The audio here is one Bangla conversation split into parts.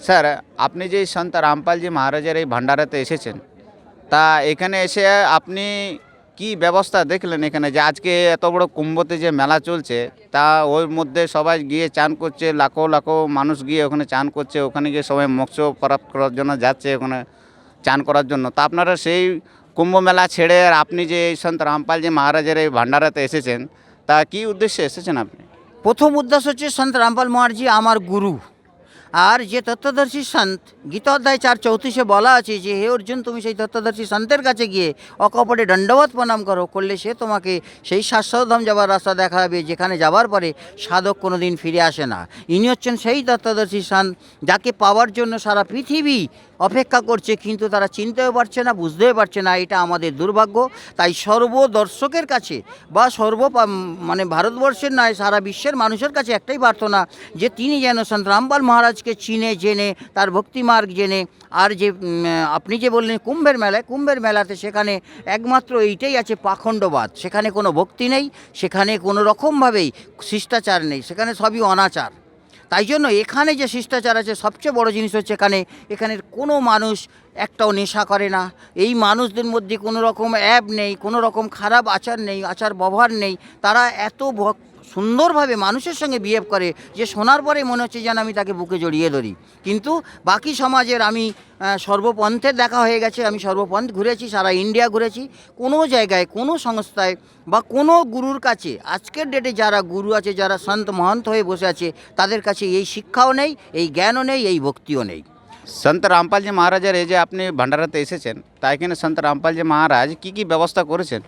স্যার, আপনি যে এই সন্ত রামপালজি মহারাজের এই ভান্ডারাতে এসেছেন, তা এখানে এসে আপনি কি ব্যবস্থা দেখলেন এখানে যে আজকে এত বড় কুম্ভতে যে মেলা চলছে, তা ওর মধ্যে সবাই গিয়ে চান করছে, লাখো লাখো মানুষ গিয়ে ওখানে চান করছে, ওখানে গিয়ে সবাই মোক্ষ প্রাপ্ত করার জন্য যাচ্ছে ওখানে চান করার জন্য। তা আপনারা সেই কুম্ভ মেলা ছেড়ে আর আপনি যে এই সন্ত রামপালজি মহারাজের এই ভান্ডারাতে এসেছেন, তা কি উদ্দেশ্যে এসেছেন আপনি? প্রথম উদ্দেশ্য হচ্ছে সন্ত রামপাল মহারাজি আমার গুরু। আর যে তত্ত্বদর্শী সন্ত গীতোধ্যায় 4:34 বলা আছে যে হে অর্জুন, তুমি সেই তত্ত্বদর্শী সন্তের কাছে গিয়ে অকপটে দণ্ডবত প্রণাম করো, করলে সে তোমাকে সেই শাশ্বতধাম যাবার রাস্তা দেখাবে, যেখানে যাবার পরে সাধক কোনো দিন ফিরে আসে না। ইনি হচ্ছেন সেই তত্ত্বদর্শী সন্ত যাকে পাওয়ার জন্য সারা পৃথিবী অপেক্ষা করছে, কিন্তু তারা চিনতেও পারছে না, বুঝতেও পারছে না। এটা আমাদের দুর্ভাগ্য। তাই সর্বদর্শকের কাছে বা মানে ভারতবর্ষের নয়, সারা বিশ্বের মানুষের কাছে একটাই প্রার্থনা যে তিনি যেন সন্ত রামপাল মহারাজকে চিনে জেনে তার ভক্তিমার্গ জেনে। আর যে আপনি যে বললেন কুম্ভের মেলাতে সেখানে একমাত্র এইটাই আছে পাখণ্ডবাদ। সেখানে কোনো ভক্তি নেই, সেখানে কোনো রকমভাবেই শিষ্টাচার নেই, সেখানে সবই অনাচার। তাই জন্য এখানে যে শিষ্টাচার আছে, সবচেয়ে বড় জিনিস হচ্ছে এখানের কোনো মানুষ একটাও নেশা করে না। এই মানুষদের মধ্যে কোনো রকম অ্যাব নেই, কোনো রকম খারাপ আচার নেই, আচার ব্যবহার নেই। তারা এত সুন্দরভাবে মানুষের সঙ্গে বিহেভ করে যে শোনার পরে মনে হচ্ছে যেন আমি তাকে বুকে জড়িয়ে ধরি। কিন্তু বাকি সমাজের আমি সর্বপন্থের দেখা হয়ে গেছে, আমি সর্বপন্থ ঘুরেছি, সারা ইন্ডিয়া ঘুরেছি। কোনো জায়গায় কোনো সংস্থায় বা কোনো গুরুর কাছে আজকের ডেটে যারা গুরু আছে, যারা সন্ত মহন্ত হয়ে বসে আছে, তাদের কাছে এই শিক্ষাও নেই, এই জ্ঞানও নেই, এই ভক্তিও নেই। সন্ত রামপালজি মহারাজের এই যে আপনি ভান্ডারাতে এসেছেন, তা এখানে সন্ত রামপালজি মহারাজ কি ব্যবস্থা করেছেন?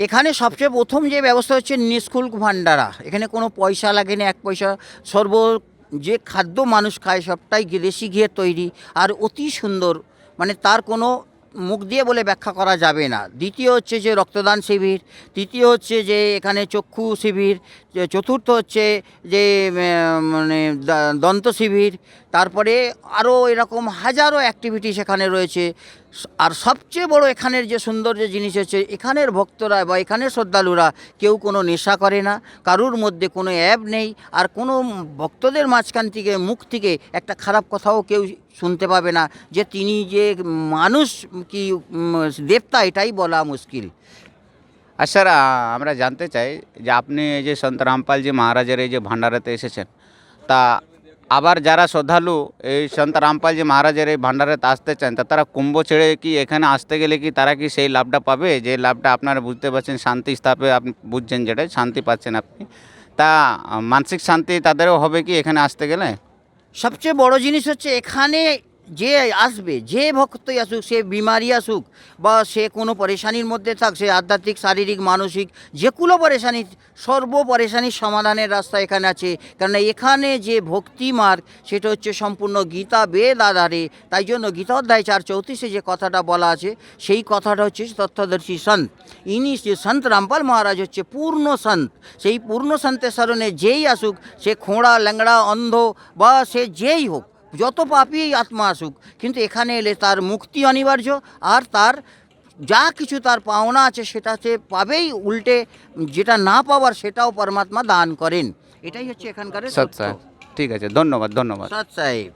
এখানে সবচেয়ে প্রথম যে ব্যবস্থা হচ্ছে নিঃশুল্ক ভান্ডারা। এখানে কোনো পয়সা লাগে না, 1 পয়সা। যে খাদ্য মানুষ খায় সবটাই দেশি ঘিয়ের তৈরি আর অতি সুন্দর, মানে তার কোনো মুখ দিয়ে বলে ব্যাখ্যা করা যাবে না। দ্বিতীয় হচ্ছে যে রক্তদান শিবির, তৃতীয় হচ্ছে যে এখানে চক্ষু শিবির, চতুর্থ হচ্ছে যে মানে দন্ত শিবির, তারপরে আরও এরকম হাজারো অ্যাক্টিভিটি সেখানে রয়েছে। আর সবচেয়ে বড় এখানের যে সুন্দর যে জিনিস হচ্ছে, এখানের ভক্তরা বা এখানের শ্রদ্ধালুরা কেউ কোনো নেশা করে না, কারুর মধ্যে কোনো অ্যাব নেই। আর কোনো ভক্তদের মাঝখান থেকে মুখ থেকে একটা খারাপ কথাও কেউ শুনতে পাবে না যে তিনি যে মানুষ কি দেবতা, এটাই বলা মুশকিল। আর স্যার, আমরা জানতে চাই যে আপনি এই যে সন্ত রামপালজি মহারাজের এই যে ভান্ডারাতে এসেছেন, তা আবার যারা শ্রদ্ধালু এই সন্ত রামপালজি মহারাজের এই ভান্ডারাতে আসতে চান, তা তারা কুম্ভ ছেড়ে কি এখানে আসতে গেলে কি তারা কি সেই লাভটা পাবে, যে লাভটা আপনারা বুঝতে পারছেন, শান্তি স্থাপে আপনি বুঝছেন, যেটা শান্তি পাচ্ছেন আপনি, তা মানসিক শান্তি তাদেরও হবে কি এখানে আসতে গেলে? সবচেয়ে বড় জিনিস হচ্ছে এখানে যে আসবে, যে ভক্তই আসুক, সে বিমারি আসুক বা সে কোনো পরেশানির মধ্যে থাক, সে আধ্যাত্মিক, শারীরিক, মানসিক যে কোনো পরেশানি, পরেশানির সমাধানের রাস্তা এখানে আছে। কারণ এখানে যে ভক্তি মার্গ সেটা হচ্ছে সম্পূর্ণ গীতা বেদ আধারে। তাই জন্য গীতোধ্যায় 4:34 যে কথাটা বলা আছে, সেই কথাটা হচ্ছে তত্ত্বদর্শী সন্ত। ইনি যে সন্ত রামপাল মহারাজ হচ্ছে পূর্ণ সন্ত। সেই পূর্ণ সন্তের শরণে যেই আসুক, সে খোঁড়া, ল্যাংড়া, অন্ধ বা সে যেই হোক, যত পাপী আত্মা আসুক, কিন্তু এখানে এলে তার মুক্তি অনিবার্য। আর তার যা কিছু তার পাওনা আছে সেটা সে পাবেই, উল্টে যেটা না পাওয়ার সেটাও পরমাত্মা দান করেন। এটাই হচ্ছে এখানকার সৎ সত্য। স্যার, ঠিক আছে, ধন্যবাদ ধন্যবাদ। সৎ সাহেব।